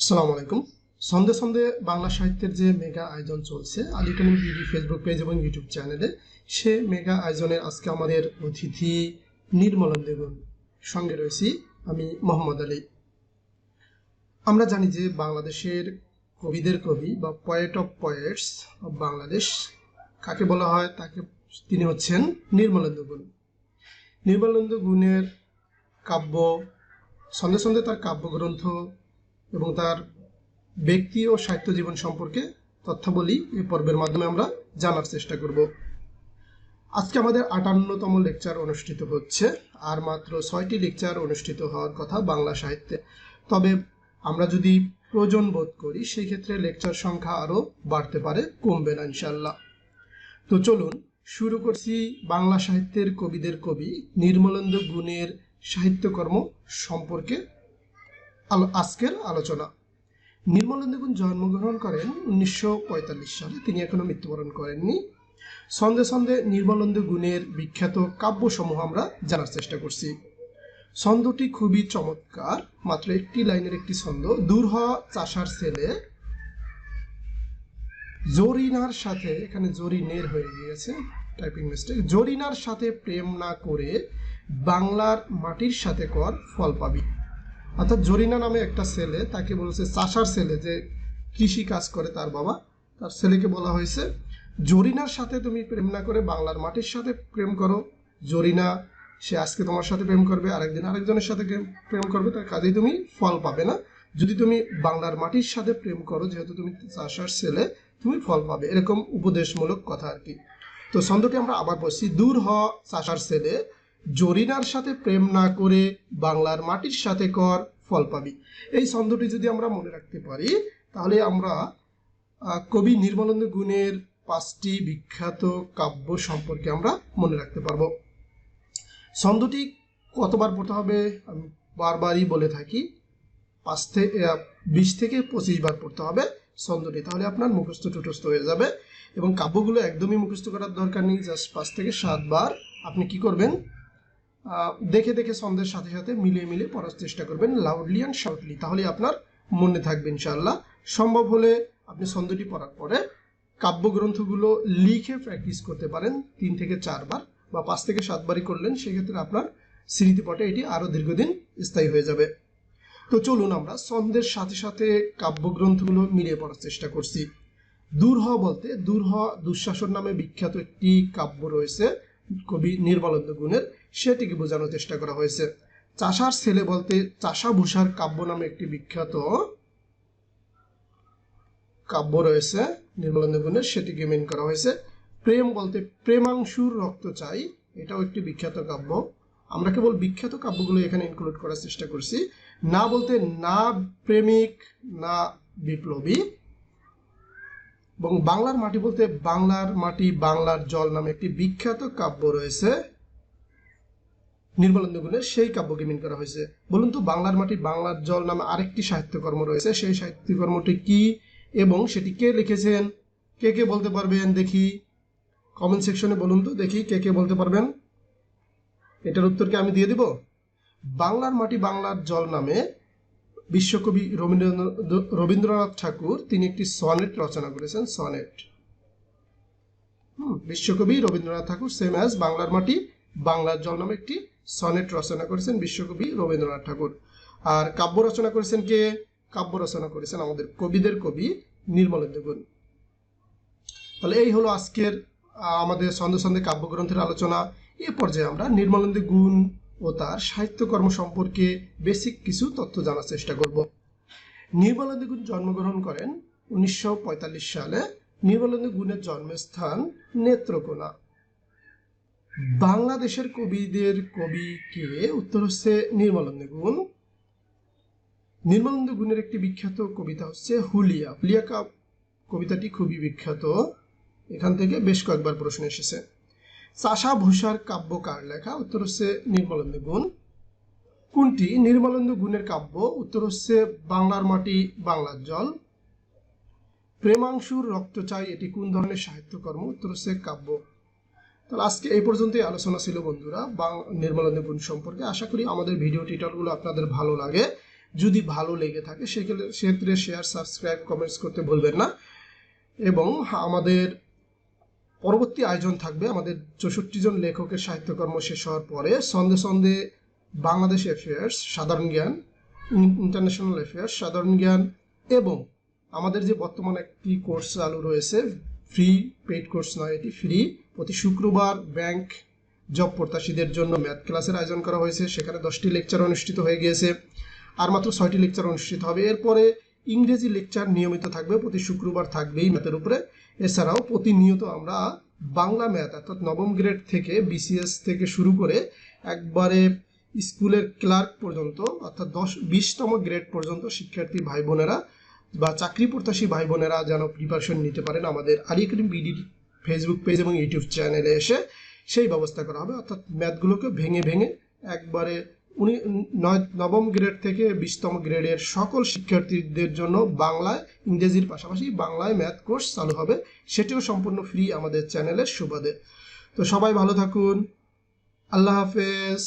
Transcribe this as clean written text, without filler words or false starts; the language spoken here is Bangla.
আসসালামু আলাইকুম। সন্ধে সন্ধে বাংলা সাহিত্যের যে মেগা আয়োজন চলছে আল ইকনমিক বিডি ফেসবুক পেজ এবং ইউটিউব চ্যানেলে, সে মেগা আয়োজনের আজকে আমাদের অতিথি নির্মলেন্দু দেগুন, সঙ্গে রয়েছি আমি মোহাম্মদ আলী। আমরা জানি যে বাংলাদেশের কবিদের কবি বা poet of poet's of Bangladesh কাকে বলা হয়, তিনি হচ্ছেন নির্মলেন্দু গুণ। নির্মলেন্দু গুণের কাব্য, সন্ধে সন্ধে তার কাব্যগ্রন্থ এবং তার ব্যক্তি ও সাহিত্য জীবন সম্পর্কে তথ্যাবলী এই পর্বের মাধ্যমে আমরা জানার চেষ্টা করব। আজকে আমাদের ৫৮তম লেকচার অনুষ্ঠিত হচ্ছে, আর মাত্র ৬টি লেকচার অনুষ্ঠিত হওয়ার কথা বাংলা সাহিত্যে। তবে আমরা যদি প্রয়োজন বোধ করি সেই ক্ষেত্রে লেকচার সংখ্যা আরও বাড়তে পারে, কমবে না ইনশাল্লাহ। তো চলুন শুরু করছি বাংলা সাহিত্যের কবিদের কবি নির্মলেন্দু গুণের সাহিত্যকর্ম সম্পর্কে আজকের আলোচনা। নির্মলেন্দু গুণ জন্মগ্রহণ করেন ১৯৪৫ সালে, তিনি এখনো মৃত্যুবরণ করেননি। সন্ধে সন্ধে নির্মলেন্দু গুণের বিখ্যাত কাব্যসমূহ আমরা জানার চেষ্টা করছি। ছন্দটি খুবই চমৎকার, মাত্র একটি লাইনের একটি ছন্দ। দূর হ চাষার ছেলে জরিনার সাথে, এখানে জরিনের হয়ে গিয়েছে, টাইপিং মিস্টেক। জরিনার সাথে প্রেম না করে বাংলার মাটির সাথে কর ফল পাবি। অর্থাৎ জরিনা নামে একটা ছেলে, তাকে বলছে চাষার ছেলে, যে কৃষি কাজ করে তার বাবা, তার ছেলেকে বলা হয়েছে জরিনার সাথে তুমি প্রেম না করে বাংলার মাটির সাথে প্রেম করো। জরিনা সে আজকে তোমার সাথে প্রেম করবে, আরেকদিন আরেকজনের সাথে প্রেম করবে, তার কাজেই তুমি ফল পাবে না। যদি তুমি বাংলার মাটির সাথে প্রেম করো, যেহেতু তুমি চাষার ছেলে, তুমি ফল পাবে। এরকম উপদেশমূলক কথা আর কি। তো ছন্দটি আমরা আবার বলছি, দূর হ চাষার ছেলে জরিনার সাথে প্রেম না করে বাংলার মাটির সাথে কর ফল পাবি। এই ছন্দটি যদি আমরা মনে রাখতে পারি, তাহলে আমরা কবি নির্মলেন্দু গুণের 5টি বিখ্যাত কাব্য সম্পর্কে আমরা মনে রাখতে পারবো। ছন্দটি কতবার পড়তে হবে আমি বারবারই বলে থাকি, 20 থেকে 25 বার পড়তে হবে ছন্দটি, তাহলে আপনার মুখস্থ টুটস্থ হয়ে যাবে। এবং কাব্যগুলো একদমই মুখস্থ করার দরকার নেই, জাস্ট 5 থেকে 7 বার আপনি কি করবেন, দেখে দেখে ছন্দের সাথে সাথে মিলিয়ে মিলিয়ে পড়ার চেষ্টা করবেন, লাউডলি অ্যান্ড শাউটলি, তাহলে আপনার মনে থাকবে ইনশাআল্লাহ। সম্ভব হলে আপনি ছন্দটি পড়ার পরে কাব্যগ্রন্থগুলো লিখে প্র্যাকটিস করতে পারেন 3 থেকে 4 বার বা 5 থেকে 7 বারই করলেন, সেক্ষেত্রে আপনার স্মৃতিপটে এটি আরও দীর্ঘদিন স্থায়ী হয়ে যাবে। তো চলুন আমরা ছন্দের সাথে সাথে কাব্যগ্রন্থগুলো মিলিয়ে পড়ার চেষ্টা করছি। দূরহ বলতে, দূরহ দুঃশাসন নামে বিখ্যাত একটি কাব্য রয়েছে কবি নির্মলেন্দু গুণের, সেটিকে বোঝানোর চেষ্টা করা হয়েছে। চাষার ছেলে বলতে চাষাভূষার কাব্য নামে একটি বিখ্যাত কাব্য রয়েছে নির্মলেন্দু গুণের, সেটিকে মেন করা হয়েছে। প্রেম বলতে প্রেমাংশুর রক্ত চাই, এটাও একটি বিখ্যাত কাব্য। আমরা কেবল বিখ্যাত কাব্যগুলো এখানে ইনক্লুড করার চেষ্টা করছি। না বলতে না প্রেমিক না বিপ্লবী। এবং বাংলার মাটি বলতে বাংলার মাটি বাংলার জল নামে একটি বিখ্যাত কাব্য রয়েছে নির্মলেন্দু গুণের, সেই কাব্যকে মিন করা হয়েছে। বলুন তো, বাংলার মাটি বাংলার জল নামে আরেকটি সাহিত্যকর্ম রয়েছে, সেই সাহিত্যকর্মটি কি এবং সেটি কে লিখেছেন? কে কে বলতে পারবেন দেখি, কমেন্ট সেকশনে বলুন তো দেখি কে কে বলতে পারবেন। এটার উত্তরকে আমি দিয়ে দিব। বাংলার মাটি বাংলার জল নামে বিশ্বকবি রবীন্দ্রনাথ ঠাকুর তিনি একটি সনেট রচনা করেছেন। সনেট, বিশ্বকবি রবীন্দ্রনাথ ঠাকুর সেম অ্যাজ বাংলার মাটি বাংলার জল নামে একটি সনেট রচনা করেছেন বিশ্বকবি রবীন্দ্রনাথ ঠাকুর। আর কাব্য রচনা করেছেন কে? কাব্য রচনা করেছেন আমাদের কবিদের কবি নির্মলেন্দু গুণ। তাহলে এই হলো আজকের আমাদের ছন্দে ছন্দে কাব্যগ্রন্থের আলোচনা। এ পর্যায়ে আমরা নির্মলেন্দু গুণ ও তার সাহিত্যকর্ম সম্পর্কে বেসিক কিছু তথ্য জানার চেষ্টা করব। নির্মলেন্দু গুণ জন্মগ্রহণ করেন 1945 সালে। নির্মলেন্দু গুণের জন্মস্থান নেত্রকোনা। বাংলাদেশের কবিদের কবি কে? উত্তর হচ্ছে নির্মলেন্দু গুণ। নির্মলেন্দু গুণের একটি বিখ্যাত কবিতা হচ্ছে হুলিয়া। হুলিয়া কবিতাটি খুবই বিখ্যাত, এখান থেকে বেশ কয়েকবার প্রশ্ন এসেছে। চাষাভূষার কাব্য কার লেখা? উত্তর হচ্ছে নির্মলেন্দু গুণ। কোনটি নির্মলেন্দু গুণের কাব্য? উত্তর হচ্ছে বাংলার মাটি বাংলার জল। প্রেমাংশুর রক্ত চাই, এটি কোন ধরনের সাহিত্যকর্ম? উত্তর হচ্ছে কাব্য। তাহলে আজকে এই পর্যন্তই আলোচনা ছিল বন্ধুরা নির্মলেন্দু গুণ সম্পর্কে। আশা করি আমাদের ভিডিও টিউটোরিয়ালগুলো আপনাদের ভালো লাগে। যদি ভালো লেগে থাকে সেক্ষেত্রে শেয়ার, সাবস্ক্রাইব, কমেন্টস করতে ভুলবেন না। এবং আমাদের পরবর্তী আয়োজন থাকবে আমাদের 64 জন লেখকের সাহিত্যকর্ম শেষ হওয়ার পরে সন্ধে সন্ধে বাংলাদেশ অ্যাফেয়ার্স, সাধারণ জ্ঞান, ইন্টারন্যাশনাল অ্যাফেয়ার্স, সাধারণ জ্ঞান, এবং আমাদের যে বর্তমানে একটি কোর্স চালু রয়েছে, ফ্রি, পেইড কোর্স নয়, এটি ফ্রি। প্রতি শুক্রবার ব্যাংক জব প্রত্যাশীদের জন্য ম্যাথ ক্লাসের আয়োজন করা হয়েছে। সেখানে 10টি লেকচার অনুষ্ঠিত হয়ে গিয়েছে, আর মাত্র 6টি লেকচার অনুষ্ঠিত হবে। এরপরে ইংরেজি লেকচার নিয়মিত থাকবে, প্রতি শুক্রবার থাকবেই ম্যাথের উপরে। এছাড়াও প্রতিনিয়ত আমরা বাংলা ম্যাথ অর্থাৎ নবম গ্রেড থেকে বিসিএস থেকে শুরু করে একবারে স্কুলের ক্লার্ক পর্যন্ত অর্থাৎ 20তম গ্রেড পর্যন্ত শিক্ষার্থী ভাই বোনেরা বা চাকরি প্রত্যাশী ভাই বোনেরা যেন প্রিপারেশন নিতে পারেন, আমাদের আলী একাডেমি বিডির ফেসবুক পেজ এবং ইউটিউব চ্যানেলে এসে সেই ব্যবস্থা করা হবে। অর্থাৎ ম্যাথগুলোকে ভেঙে ভেঙে একবারে নবম গ্রেড থেকে 20তম গ্রেডের সকল শিক্ষার্থীদের জন্য বাংলায়, ইংরেজির পাশাপাশি বাংলায় ম্যাথ কোর্স চালু হবে, সেটিও সম্পূর্ণ ফ্রি আমাদের চ্যানেলের সুবাদে। তো সবাই ভালো থাকুন, আল্লাহ হাফেজ।